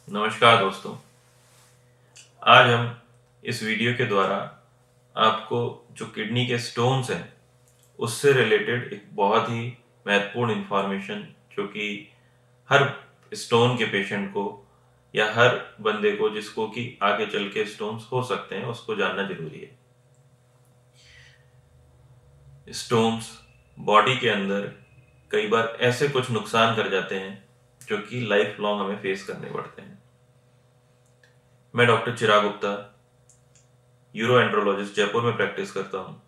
नमस्कार दोस्तों। आज हम इस वीडियो के द्वारा आपको जो किडनी के स्टोन्स हैं उससे रिलेटेड एक बहुत ही महत्वपूर्ण इंफॉर्मेशन, जो कि हर स्टोन के पेशेंट को या हर बंदे को जिसको कि आगे चल के स्टोन्स हो सकते हैं उसको जानना जरूरी है। स्टोन्स बॉडी के अंदर कई बार ऐसे कुछ नुकसान कर जाते हैं जो कि लाइफ लॉन्ग हमें फेस करने पड़ते हैं। मैं डॉक्टर चिराग गुप्ता, यूरो एंड्रोलॉजिस्ट, जयपुर में प्रैक्टिस करता हूँ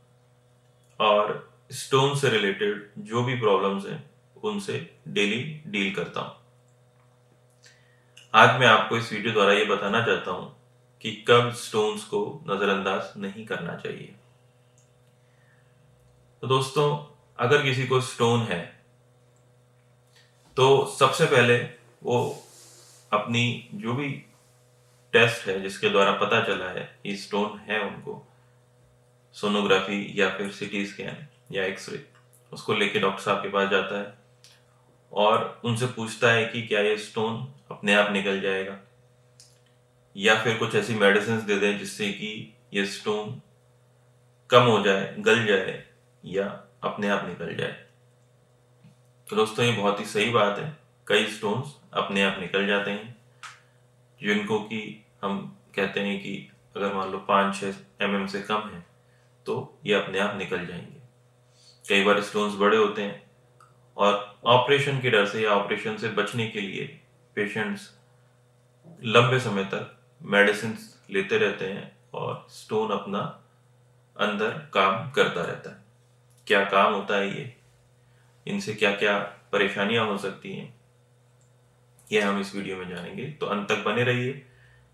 और स्टोन से रिलेटेड जो भी प्रॉब्लम्स हैं उनसे डेली डील करता हूँ। आज मैं आपको इस वीडियो द्वारा ये बताना चाहता हूँ कि कब स्टोन्स को नज़रअंदाज नहीं करना चाहिए। तो दोस्तों, अगर किसी को स्टोन है तो सबसे पहले वो अपनी जो भी टेस्ट है जिसके द्वारा पता चला है कि स्टोन है उनको, सोनोग्राफी या फिर सिटी स्कैन या एक्सरे, उसको लेके डॉक्टर साहब के पास जाता है और उनसे पूछता है कि क्या ये स्टोन अपने आप निकल जाएगा या फिर कुछ ऐसी मेडिसिन दे दें जिससे कि ये स्टोन कम हो जाए, गल जाए या अपने आप निकल जाए। तो दोस्तों, ये बहुत ही सही बात है। कई स्टोन्स अपने आप निकल जाते हैं जिनको कि हम कहते हैं कि अगर मान लो 5-6 mm से कम है तो ये अपने आप निकल जाएंगे। कई बार स्टोन्स बड़े होते हैं और ऑपरेशन के डर से या ऑपरेशन से बचने के लिए पेशेंट्स लंबे समय तक मेडिसिन लेते रहते हैं और स्टोन अपना अंदर काम करता रहता है। क्या काम होता है ये, इनसे क्या क्या परेशानियां हो सकती हैं, ये हम इस वीडियो में जानेंगे। तो अंत तक बने रहिए।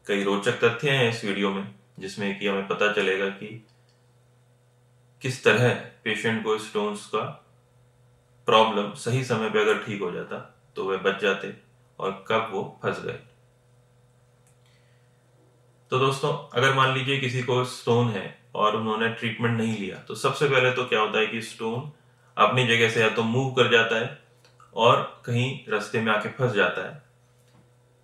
कई रोचक तथ्य हैं इस वीडियो में जिसमें कि हमें पता चलेगा कि किस तरह पेशेंट को स्टोन्स का प्रॉब्लम सही समय पे अगर ठीक हो जाता तो वह बच जाते और कब वो फंस गए। तो दोस्तों, अगर मान लीजिए किसी को स्टोन है और उन्होंने ट्रीटमेंट नहीं लिया तो सबसे पहले तो क्या होता है कि स्टोन अपनी जगह से या तो मूव कर जाता है और कहीं रास्ते में आके फंस जाता है,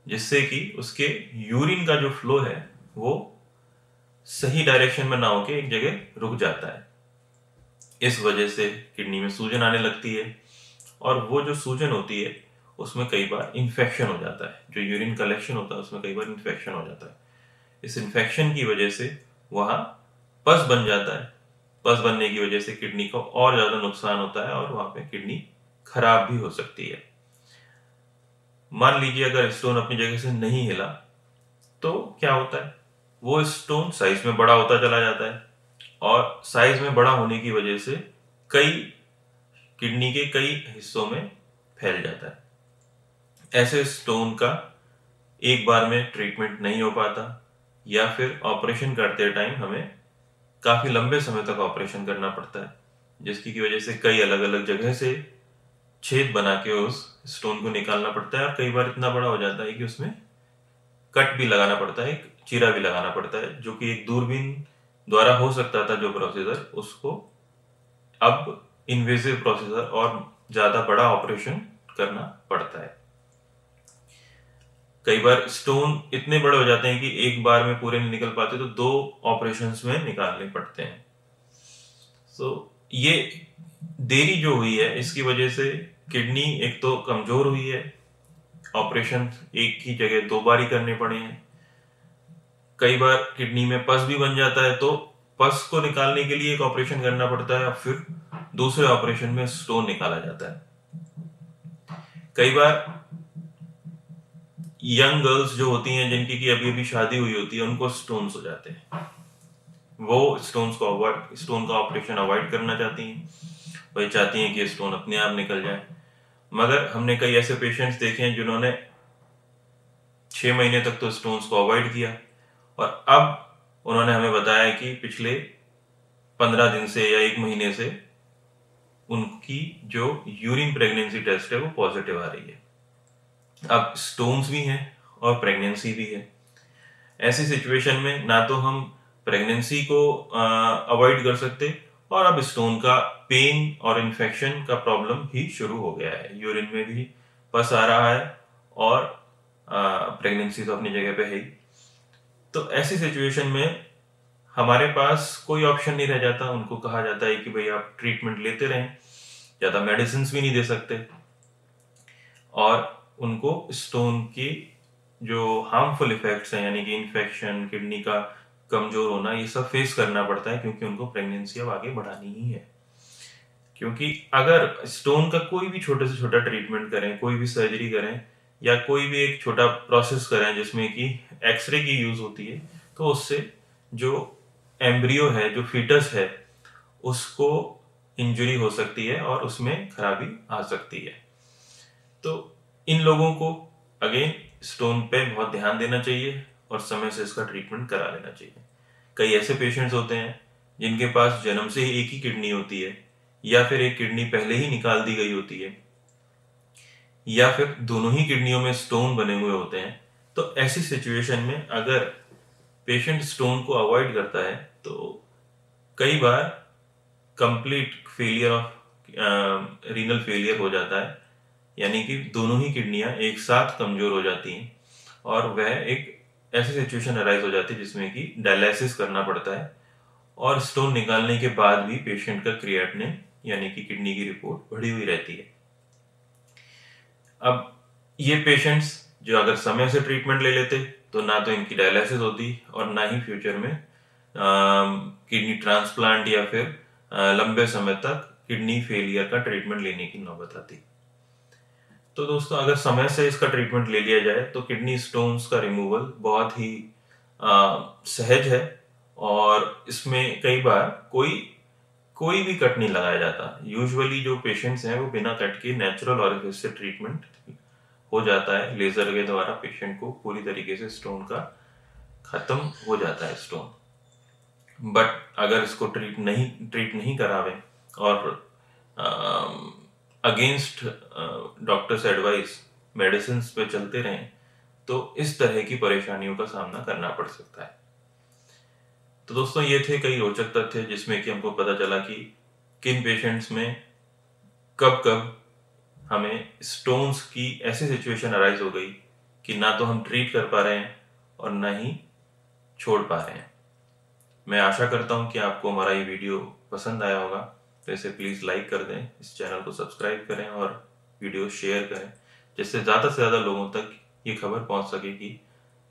जिससे कि उसके यूरिन का जो फ्लो है वो सही डायरेक्शन में ना होके एक जगह रुक जाता है। इस वजह से किडनी में सूजन आने लगती है और वो जो सूजन होती है उसमें कई बार इन्फेक्शन हो जाता है। जो यूरिन कलेक्शन होता है उसमें कई बार इन्फेक्शन हो जाता है। इस इन्फेक्शन की वजह से वहां पस बन जाता है। पस बनने की वजह से किडनी को और ज्यादा नुकसान होता है और वहां पे किडनी खराब भी हो सकती है। मान लीजिए अगर स्टोन अपनी जगह से नहीं हिला तो क्या होता है, वो स्टोन साइज में बड़ा होता चला जाता है और साइज में बड़ा होने की वजह से कई किडनी के कई हिस्सों में फैल जाता है। ऐसे स्टोन का एक बार में ट्रीटमेंट नहीं हो पाता या फिर ऑपरेशन करते टाइम हमें काफी लंबे समय तक ऑपरेशन करना पड़ता है, जिसकी की वजह से कई अलग अलग जगह से छेद बना के उस स्टोन को निकालना पड़ता है और कई बार इतना बड़ा हो जाता है कि उसमें कट भी लगाना पड़ता है, एक चीरा भी लगाना पड़ता है, जो कि एक दूरबीन द्वारा हो सकता था जो प्रोसीजर, उसको अब इन्वेसिव प्रोसीजर और ज्यादा बड़ा ऑपरेशन करना पड़ता है। कई बार स्टोन इतने बड़े हो जाते हैं कि एक बार में पूरे नहीं निकल पाते तो 2 ऑपरेशंस में निकालने पड़ते हैं। ये देरी जो हुई है इसकी वजह से किडनी एक तो कमजोर हुई है, ऑपरेशन एक ही जगह 2 बार ही करने पड़े हैं। कई बार किडनी में पस भी बन जाता है तो पस को निकालने के लिए एक ऑपरेशन करना पड़ता है और फिर दूसरे ऑपरेशन में स्टोन निकाला जाता है। कई बार यंग गर्ल्स जो होती हैं जिनकी की अभी अभी शादी हुई होती है उनको स्टोन्स हो जाते हैं। वो स्टोन का ऑपरेशन अवॉइड करना चाहती हैं, वही चाहती हैं कि स्टोन अपने आप निकल जाए। मगर हमने कई ऐसे पेशेंट्स देखे हैं जिन्होंने 6 महीने तक तो स्टोन्स को अवॉइड किया और अब उन्होंने हमें बताया कि पिछले 15 दिन से या 1 महीने से उनकी जो यूरिन प्रेगनेंसी टेस्ट है वो पॉजिटिव आ रही है। अब स्टोन्स भी हैं और प्रेगनेंसी भी है। ऐसी सिचुएशन में ना तो हम प्रेगनेंसी को अवॉइड कर सकते और अब स्टोन का पेन और इन्फेक्शन का प्रॉब्लम भी शुरू हो गया है। यूरिन में भी पस आ रहा है और प्रेगनेंसी तो अपनी जगह पे है ही। तो ऐसी सिचुएशन में हमारे पास कोई ऑप्शन नहीं रह जाता, उनको कहा जाता है कि भाई आप ट्रीटमेंट लेते रहें, ज़्यादा मेडिसिन भी नहीं दे सकते, और उनको स्टोन की जो हार्मफुल इफेक्ट्स हैं, यानी कि इन्फेक्शन, किडनी का कमजोर होना, ये सब फेस करना पड़ता है, क्योंकि उनको प्रेगनेंसी अब आगे बढ़ानी ही है। क्योंकि अगर स्टोन का कोई भी छोटे से छोटा ट्रीटमेंट करें, कोई भी सर्जरी करें, या कोई भी एक छोटा प्रोसेस करें जिसमें कि एक्सरे की यूज होती है, तो उससे जो एम्ब्रियो है, जो फीटस है, उसको इंजरी हो सकती है और उसमें खराबी आ सकती है। तो इन लोगों को अगेन स्टोन पे बहुत ध्यान देना चाहिए और समय से इसका ट्रीटमेंट करा लेना चाहिए। कई ऐसे पेशेंट्स होते हैं जिनके पास जन्म से ही एक ही किडनी होती है, या फिर एक किडनी पहले ही निकाल दी गई होती है, या फिर दोनों ही किडनियों में स्टोन बने हुए होते हैं। तो ऐसी सिचुएशन में अगर पेशेंट स्टोन को अवॉइड करता है तो कई बार complete failure of renal failure हो जाता है, यानी कि दोनों ही किडनियां एक साथ कमजोर हो जाती हैं, और वह एक ऐसी सिचुएशन अराइज हो जाती है जिसमें कि डायलिसिस करना पड़ता है, और स्टोन निकालने के बाद भी पेशेंट का क्रिएटिनिन यानी कि किडनी की रिपोर्ट बढ़ी हुई रहती है। अब ये पेशेंट्स जो अगर समय से ट्रीटमेंट ले लेते तो ना तो इनकी डायलिसिस होती और ना ही फ्यूचर में किडनी ट्रांसप्लांट या फिर लंबे समय तक किडनी फेलियर का ट्रीटमेंट लेने की नौबत आती। तो दोस्तों, अगर समय से इसका ट्रीटमेंट ले लिया जाए तो किडनी स्टोन्स का रिमूवल बहुत ही सहज है, और इसमें कई बार कोई भी कट नहीं लगाया जाता। यूजुअली जो पेशेंट्स हैं वो बिना कट के नेचुरल ऑरिफिस से ट्रीटमेंट हो जाता है। लेजर के द्वारा पेशेंट को पूरी तरीके से स्टोन का खत्म हो जाता है स्टोन। बट अगर इसको ट्रीट नहीं करावे और अगेंस्ट डॉक्टर्स एडवाइस मेडिसिन पे चलते रहें तो इस तरह की परेशानियों का सामना करना पड़ सकता है। तो दोस्तों, ये थे कई रोचक तथ्य जिसमें कि हमको पता चला कि किन पेशेंट्स में कब कब हमें स्टोन्स की ऐसी सिचुएशन अराइज हो गई कि ना तो हम ट्रीट कर पा रहे हैं और ना ही छोड़ पा रहे हैं। मैं आशा करता हूं कि आपको हमारा ये वीडियो पसंद आया होगा, तो इसे प्लीज़ लाइक कर दें, इस चैनल को सब्सक्राइब करें और वीडियो शेयर करें, जिससे ज़्यादा से ज़्यादा लोगों तक ये खबर पहुंच सके कि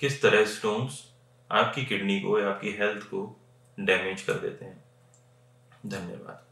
किस तरह स्टोन्स आपकी किडनी को या आपकी हेल्थ को डैमेज कर देते हैं। धन्यवाद।